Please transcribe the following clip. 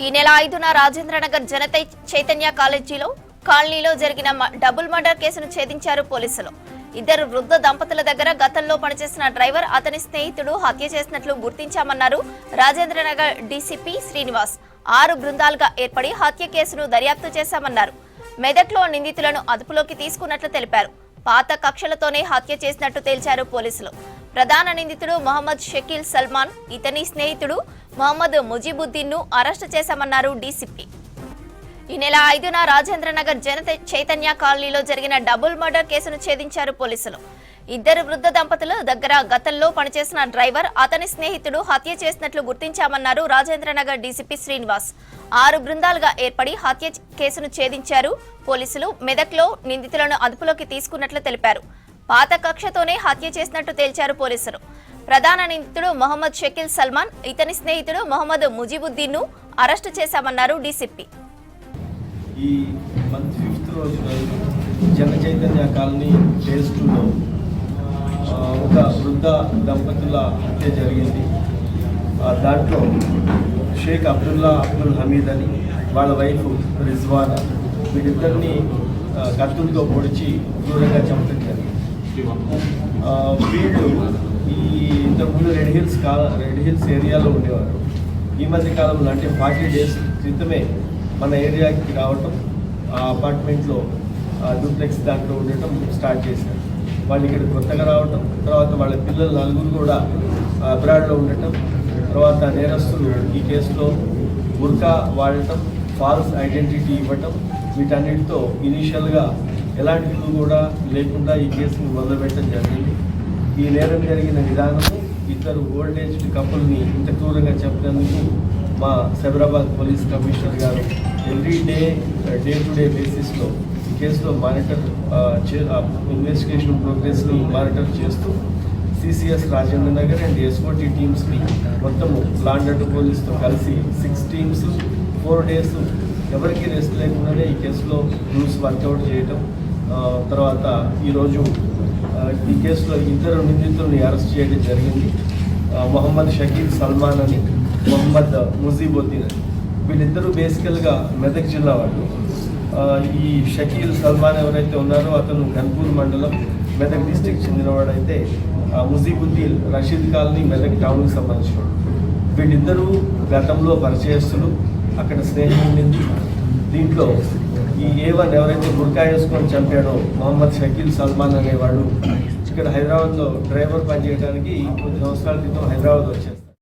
ఈ నెల 5న రాజేంద్రనగర్ జనత చైతన్య కాలనీలో జరిగిన డబుల్ మర్డర్ కేసును ఛేదించారు పోలీసులు. ఇద్దరు వృద్ధ దంపతుల దగ్గర గతంలో పనిచేసిన డ్రైవర్ అతని స్నేహితుడు హత్య చేసినట్లు గుర్తించామన్నారు రాజేంద్రనగర్ డీసీపీ శ్రీనివాస్. 6 బృందాలుగా ఏర్పడి హత్య కేసును దర్యాప్తు చేశామన్నారు. మెదక్లో నిందితులను అదుపులోకి తీసుకున్నట్లు తెలిపారు. పాత కక్షలతోనే హత్య చేసినట్టు తేల్చారు పోలీసులు. ప్రధాన నిందితుడు మహమ్మద్ షకీల్ సల్మాన్, ఇతని స్నేహితుడు మహమ్మద్ ముజీబుద్దీన్ ను అరెస్టు చేశామన్నారు డీసీపీ. ఈ నెల 5న రాజేంద్రనగర్ జనత చైతన్య కాలనీలో జరిగిన డబుల్ మర్డర్ కేసును ఛేదించారు పోలీసులు. ఇద్దరు వృద్ధ దంపతుల దగ్గర గతంలో పనిచేసిన డ్రైవర్ అతని స్నేహితుడు హత్య చేసినట్లు గుర్తించామన్నారు రాజేంద్రనగర్ డీసీపీ శ్రీనివాస్. 6 బృందాలుగా ఏర్పడి హత్య కేసును ఛేదించారు పోలీసులు. మెదక్లో నిందితులను అదుపులోకి తీసుకున్నట్లు తెలిపారు. పాత కక్షతోనే హత్య చేసినట్టు తేల్చారు పోలీసులు. ప్రధాన నిందితుడు మహమ్మద్ షకీల్ సల్మాన్, ఇతని స్నేహితుడు మహమ్మద్ ముజీబుద్దీన్ ను అరెస్టు చేశామన్నారు డీసీపీ. ఈ మంత్ 5th రోజు జన చైతన్య కాలనీ ఫేజ్ 2లో ఒక వృద్ధ దంపతుల హత్య జరిగింది. దాంట్లో షేక్ అబ్దుల్ హమీద్ అని వాళ్ళ వైఫ్ రిజ్వానా, వీళ్ళిద్దరిని కత్తులతో పొడిచి దూరంగా చంపడం జరిగింది. వీళ్ళు ఇంతకుముందు రెడ్ హిల్స్ ఏరియాలో ఉండేవారు. ఈ మధ్య కాలంలో అంటే 40 days క్రితమే మన ఏరియాకి రావటం, ఆ అపార్ట్మెంట్లో డూప్లెక్స్ దాంట్లో ఉండటం స్టార్ట్ చేశారు. వాళ్ళు ఇక్కడ కొత్తగా రావటం, తర్వాత వాళ్ళ పిల్లలు 4 కూడా అబ్రాడ్లో ఉండటం, తర్వాత నేరస్తులు ఈ కేసులో బుర్కా వాడటం, ఫాల్స్ ఐడెంటిటీ ఇవ్వటం, వీటన్నిటితో ఇనీషియల్గా ఎలాంటి క్లూ కూడా లేకుండా ఈ కేసుని మొదలుపెట్టడం జరిగింది. ఈ నేరం జరిగిన విధానము ఇద్దరు ఓల్డ్ ఏజ్ కపుల్ని ఇంత క్రూరంగా చెప్పినందుకు మా సైబరాబాద్ పోలీస్ కమిషనర్ గారు ఎవ్రీ డే టు డే బేసిస్లో ఈ కేసులో మానిటర్ ఇన్వెస్టిగేషన్ ప్రోగ్రెస్ని మానిటర్ చేస్తూ CCS Rajendra Nagar and SOT టీమ్స్ని మొత్తము లాండ్ ఆర్డర్ పోలీస్తో కలిసి 6 teams 4 days ఎవరికి రెస్ట్ లేకుండానే ఈ కేసులో రూల్స్ వర్కౌట్ చేయటం, తర్వాత ఈరోజు ఈ కేసులో ఇద్దరు నిందితుల్ని అరెస్ట్ చేయడం జరిగింది. మొహమ్మద్ షకీల్ సల్మాన్ అని, మొహమ్మద్ ముజీబుద్దీన్ అని. వీళ్ళిద్దరూ బేసికల్గా మెదక్ జిల్లా వాళ్ళు. ఈ షకీల్ సల్మాన్ ఎవరైతే ఉన్నారో అతను గన్పూర్ మండలం మెదక్ డిస్టిక్ చెందినవాడైతే, ముజీబుద్దీన్ రషీద్ కాలనీ మెదక్ టౌన్కి సంబంధించినవాడు. వీళ్ళిద్దరూ గతంలో పరిచయస్తులు, అక్కడ స్నేహం ఉండింది. దీంట్లో ఈ A1 ఎవరైతే బుర్కా వేసుకొని చంపాడో మొహమ్మద్ షకీల్ సల్మాన్ అనేవాడు ఇక్కడ హైదరాబాద్లో డ్రైవర్ పనిచేయడానికి కొద్ది సంవత్సరాల క్రితం హైదరాబాద్ వచ్చేస్తారు.